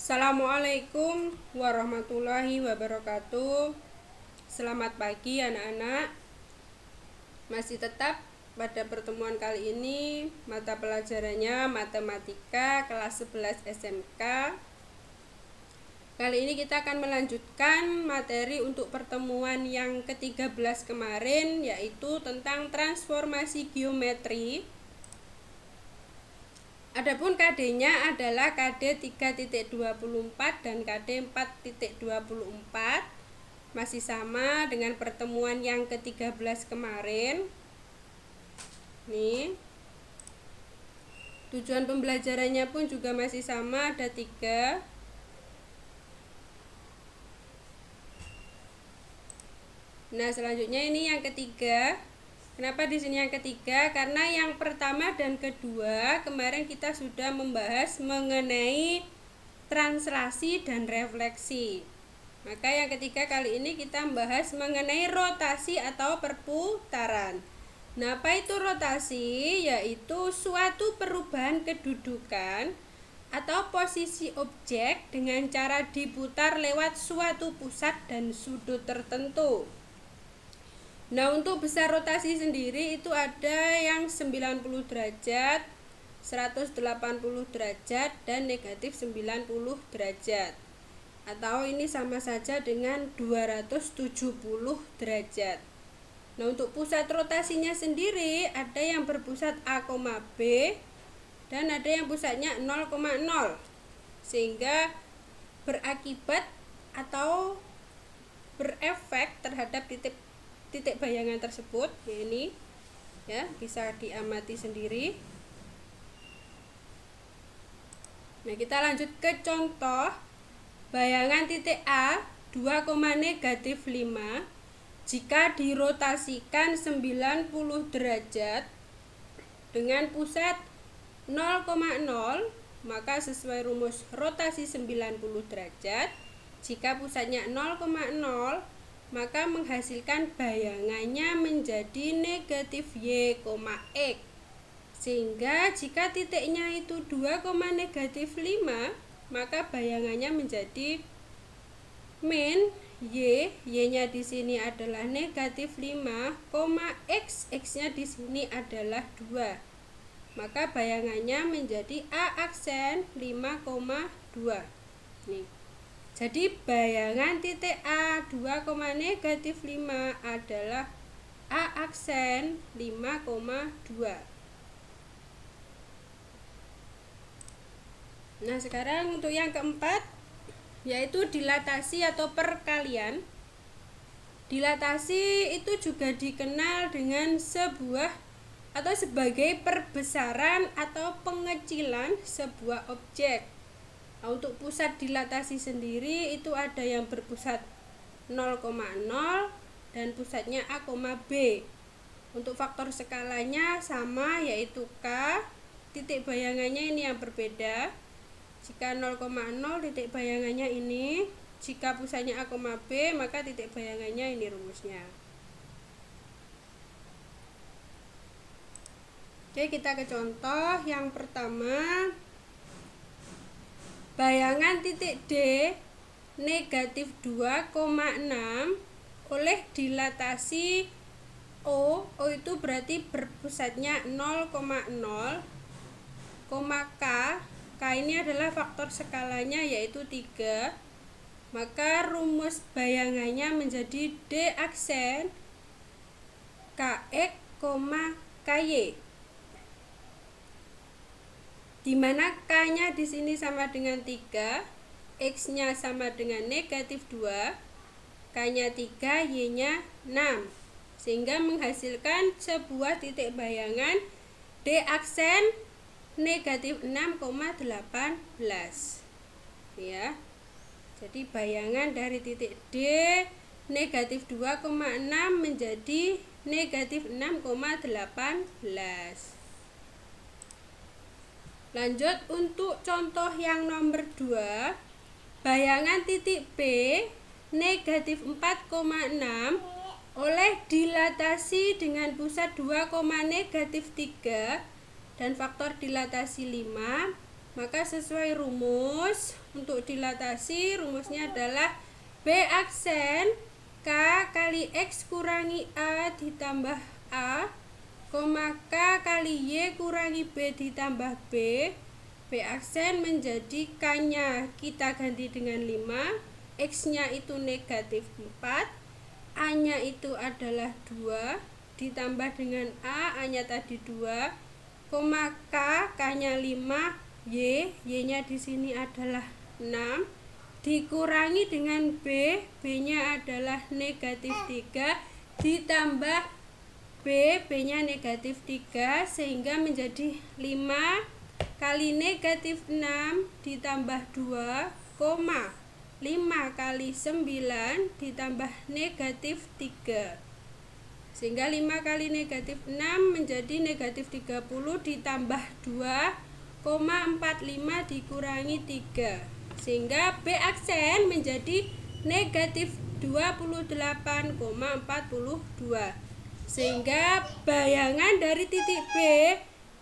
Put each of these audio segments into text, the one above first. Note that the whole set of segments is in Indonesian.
Assalamualaikum warahmatullahi wabarakatuh. Selamat pagi anak-anak. Masih tetap pada pertemuan kali ini mata pelajarannya matematika kelas 11 SMK. Kali ini kita akan melanjutkan materi untuk pertemuan yang ke-13 kemarin, yaitu tentang transformasi geometri. Adapun KD-nya adalah KD 3.24 dan KD 4.24. Masih sama dengan pertemuan yang ke-13 kemarin. Nih. Tujuan pembelajarannya pun juga masih sama, ada 3. Nah, selanjutnya ini yang ketiga. Kenapa di sini yang ketiga? Karena yang pertama dan kedua kemarin kita sudah membahas mengenai translasi dan refleksi. Maka yang ketiga kali ini kita membahas mengenai rotasi atau perputaran. Nah, apa itu rotasi? Yaitu suatu perubahan kedudukan atau posisi objek dengan cara diputar lewat suatu pusat dan sudut tertentu. Nah, untuk besar rotasi sendiri itu ada yang 90 derajat, 180 derajat, dan negatif 90 derajat. Atau ini sama saja dengan 270 derajat. Nah, untuk pusat rotasinya sendiri ada yang berpusat A, B, dan ada yang pusatnya 0,0. Sehingga berakibat atau berefek terhadap titik bayangan tersebut. Ini ya, bisa diamati sendiri. Nah, kita lanjut ke contoh. Bayangan titik A 2, negatif 5 jika dirotasikan 90 derajat dengan pusat 0,0, maka sesuai rumus rotasi 90 derajat, jika pusatnya 0,0 maka menghasilkan bayangannya menjadi negatif Y, X. Sehingga jika titiknya itu 2, negatif 5, maka bayangannya menjadi min Y. Y-nya di sini adalah negatif 5, X. X-nya di sini adalah 2. Maka bayangannya menjadi A aksen 5,2. Nih. Jadi bayangan titik A 2, negatif 5 adalah A aksen 5,2. Nah, sekarang untuk yang keempat, yaitu dilatasi atau perkalian. Dilatasi itu juga dikenal dengan sebuah atau sebagai perbesaran atau pengecilan sebuah objek. Nah, untuk pusat dilatasi sendiri itu ada yang berpusat 0,0 dan pusatnya A, B. Untuk faktor skalanya sama, yaitu K. Titik bayangannya ini yang berbeda. Jika 0,0 titik bayangannya ini, jika pusatnya A, B, maka titik bayangannya ini rumusnya. Oke, kita ke contoh yang pertama. Bayangan titik D negatif 2,6 oleh dilatasi O. O itu berarti berpusatnya 0,0, K. K ini adalah faktor skalanya yaitu 3. Maka rumus bayangannya menjadi D aksen KX, KY. Di mana K-nya di sini sama dengan 3, X-nya sama dengan negatif 2, K-nya 3, Y-nya 6. Sehingga menghasilkan sebuah titik bayangan D aksen negatif 6,18. Ya. Jadi bayangan dari titik D negatif 2,6 menjadi negatif 6,18. Lanjut untuk contoh yang nomor 2. Bayangan titik B negatif 4,6 oleh dilatasi dengan pusat 2, negatif 3 dan faktor dilatasi 5. Maka sesuai rumus, untuk dilatasi rumusnya adalah B aksen K kali X kurangi A ditambah A, K kali Y kurangi B ditambah B. B aksen menjadi K-nya kita ganti dengan 5, X-nya itu negatif 4, A-nya itu adalah 2, ditambah dengan A-nya tadi 2, K, K-nya 5, Y-nya di sini adalah 6, dikurangi dengan B, B-nya adalah negatif 3, ditambah B, B-nya negatif 3, sehingga menjadi 5 kali negatif 6 ditambah 2, 5 kali 9 ditambah negatif 3. Sehingga 5 kali negatif 6 menjadi negatif 30 ditambah 2,45 dikurangi 3. Sehingga B aksen menjadi negatif 28,42. Sehingga bayangan dari titik B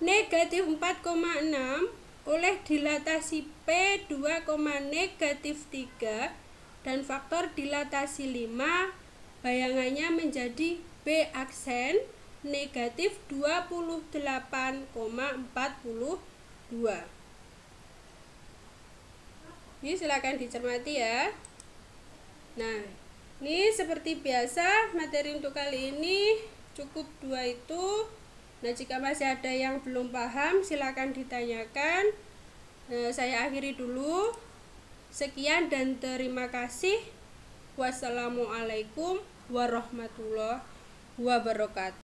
negatif 4,6 oleh dilatasi P 2, negatif 3 dan faktor dilatasi 5, bayangannya menjadi B aksen negatif 28,42. Ini silakan dicermati ya. Nah, ini seperti biasa materi untuk kali ini cukup 2 itu. Nah, jika masih ada yang belum paham, silakan ditanyakan. Saya akhiri dulu. Sekian dan terima kasih. Wassalamualaikum warahmatullahi wabarakatuh.